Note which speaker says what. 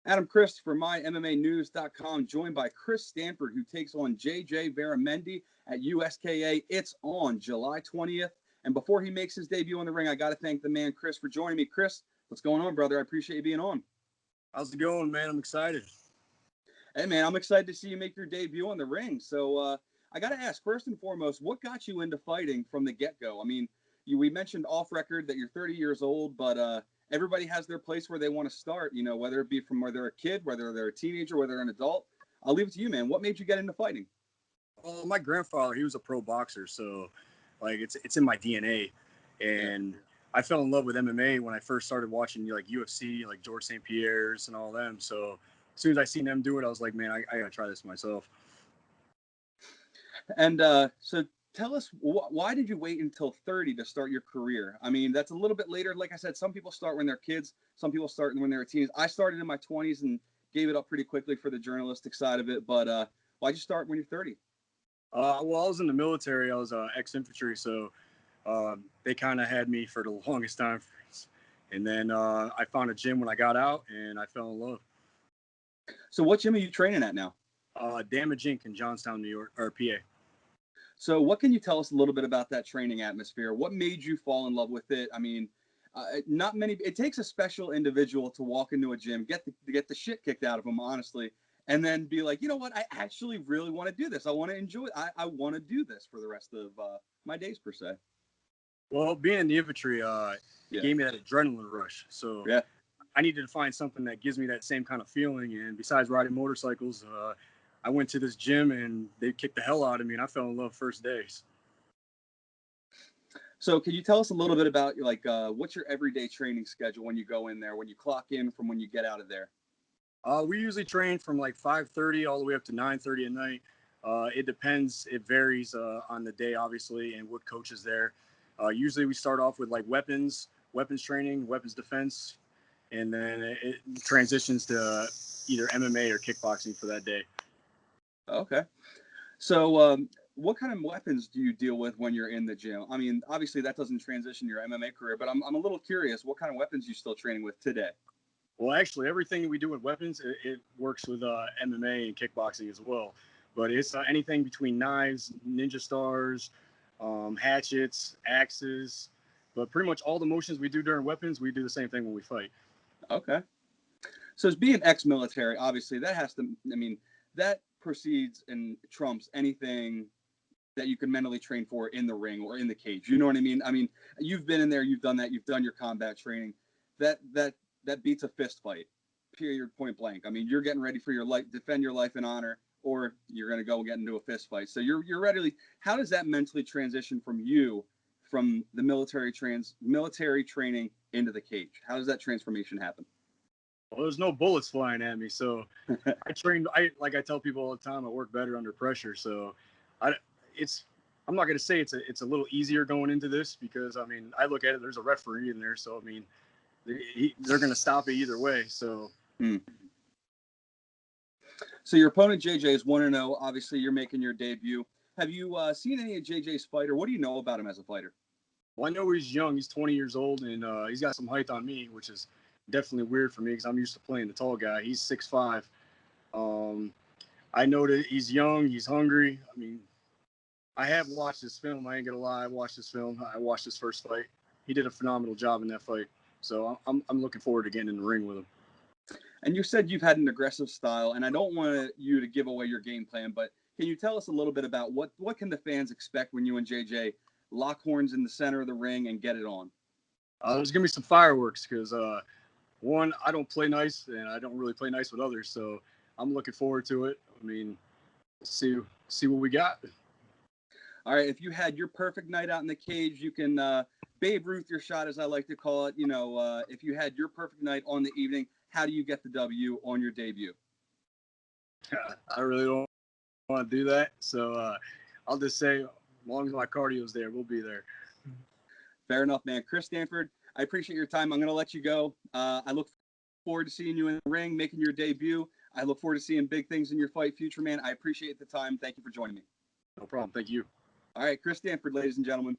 Speaker 1: Adam Chris for MyMMAnews.com, joined by Chris Stanford, who takes on JJ Veramendi at USKA. It's on July 20th. And before he makes his debut in the ring, I got to thank the man, Chris, for joining me. Chris, what's going on, brother? I appreciate you being on.
Speaker 2: How's it going, man? I'm excited.
Speaker 1: Hey, man, I'm excited to see you make your debut in the ring. So I got to ask, first and foremost, what got you into fighting from the get-go? I mean, we mentioned off record that you're 30 years old, but everybody has their place where they want to start, you know, whether it be from where they're a kid, whether they're a teenager, whether they're an adult. I'll leave it to you, man. What made you get into fighting?
Speaker 2: Well, my grandfather, he was a pro boxer, so like it's in my DNA. And I fell in love with MMA when I first started watching like UFC, like George St. Pierre's and all them. So as soon as I seen them do it, I was like, man, I gotta try this myself.
Speaker 1: And so tell us, why did you wait until 30 to start your career? I mean, that's a little bit later. Like I said, some people start when they're kids. Some people start when they're teens. I started in my 20s and gave it up pretty quickly for the journalistic side of it. But why'd you start when you're 30?
Speaker 2: Well, I was in the military. I was ex-infantry, so they kind of had me for the longest time. And then I found a gym when I got out, and I fell in love.
Speaker 1: So what gym are you training at now?
Speaker 2: Damage Inc. in Johnstown, New York, or PA.
Speaker 1: So what can you tell us a little bit about that training atmosphere? What made you fall in love with it? I mean, not many. It takes a special individual to walk into a gym, get the shit kicked out of them, honestly, and then be like, you know what? I actually really want to do this. I want to enjoy it. I want to do this for the rest of my days, per se.
Speaker 2: Well, being in the infantry, it gave me that adrenaline rush. So I needed to find something that gives me that same kind of feeling. And besides riding motorcycles, I went to this gym and they kicked the hell out of me, and I fell in love first days.
Speaker 1: So can you tell us a little bit about like what's your everyday training schedule when you go in there, when you clock in from when you get out of there?
Speaker 2: We usually train from like 5:30 all the way up to 9:30 at night. It depends. It varies on the day, obviously, and what coach is there. Usually we start off with like weapons training, weapons defense, and then it transitions to either MMA or kickboxing for that day.
Speaker 1: Okay. So what kind of weapons do you deal with when you're in the gym? I mean, obviously that doesn't transition your MMA career, but I'm a little curious, what kind of weapons you still training with today?
Speaker 2: Well, actually, everything we do with weapons, it works with MMA and kickboxing as well. But it's anything between knives, ninja stars, hatchets, axes. But pretty much all the motions we do during weapons, we do the same thing when we fight.
Speaker 1: Okay. So as being ex-military, obviously that has to, I mean, that precedes and trumps anything that you can mentally train for in the ring or in the cage. You know what I mean? I mean, you've been in there, you've done that, you've done your combat training. That beats a fist fight, period, point blank. I mean, you're getting ready for your life, defend your life and honor, or you're going to go get into a fist fight. So you're ready. How does that mentally transition from the military training into the cage? How does that transformation happen?
Speaker 2: Well, there's no bullets flying at me, so like I tell people all the time, I work better under pressure. So I'm not going to say it's a little easier going into this, because I mean, I look at it, there's a referee in there, so I mean, they're going to stop it either way. So
Speaker 1: So your opponent JJ is 1-0. Obviously, you're making your debut. Have you seen any of JJ's fight, or what do you know about him as a fighter?
Speaker 2: Well, I know he's young. He's 20 years old, and he's got some height on me, which is definitely weird for me because I'm used to playing the tall guy. He's 6'5". I know that he's young. He's hungry. I mean, I have watched this film. I ain't gonna lie. I watched this film. I watched his first fight. He did a phenomenal job in that fight. So I'm looking forward to getting in the ring with him.
Speaker 1: And you said you've had an aggressive style, and I don't want you to give away your game plan, but can you tell us a little bit about what can the fans expect when you and JJ lock horns in the center of the ring and get it on?
Speaker 2: There's gonna be some fireworks because one, I don't play nice, and I don't really play nice with others. So I'm looking forward to it. I mean, see what we got.
Speaker 1: All right, if you had your perfect night out in the cage, you can Babe Ruth your shot, as I like to call it. You know, if you had your perfect night on the evening, how do you get the W on your debut?
Speaker 2: I really don't want to do that. So I'll just say, as long as my cardio is there, we'll be there.
Speaker 1: Fair enough, man. Chris Stanford, I appreciate your time. I'm going to let you go. I look forward to seeing you in the ring, making your debut. I look forward to seeing big things in your fight future, man. I appreciate the time. Thank you for joining me.
Speaker 2: No problem. Thank you.
Speaker 1: All right, Chris Stanford, ladies and gentlemen.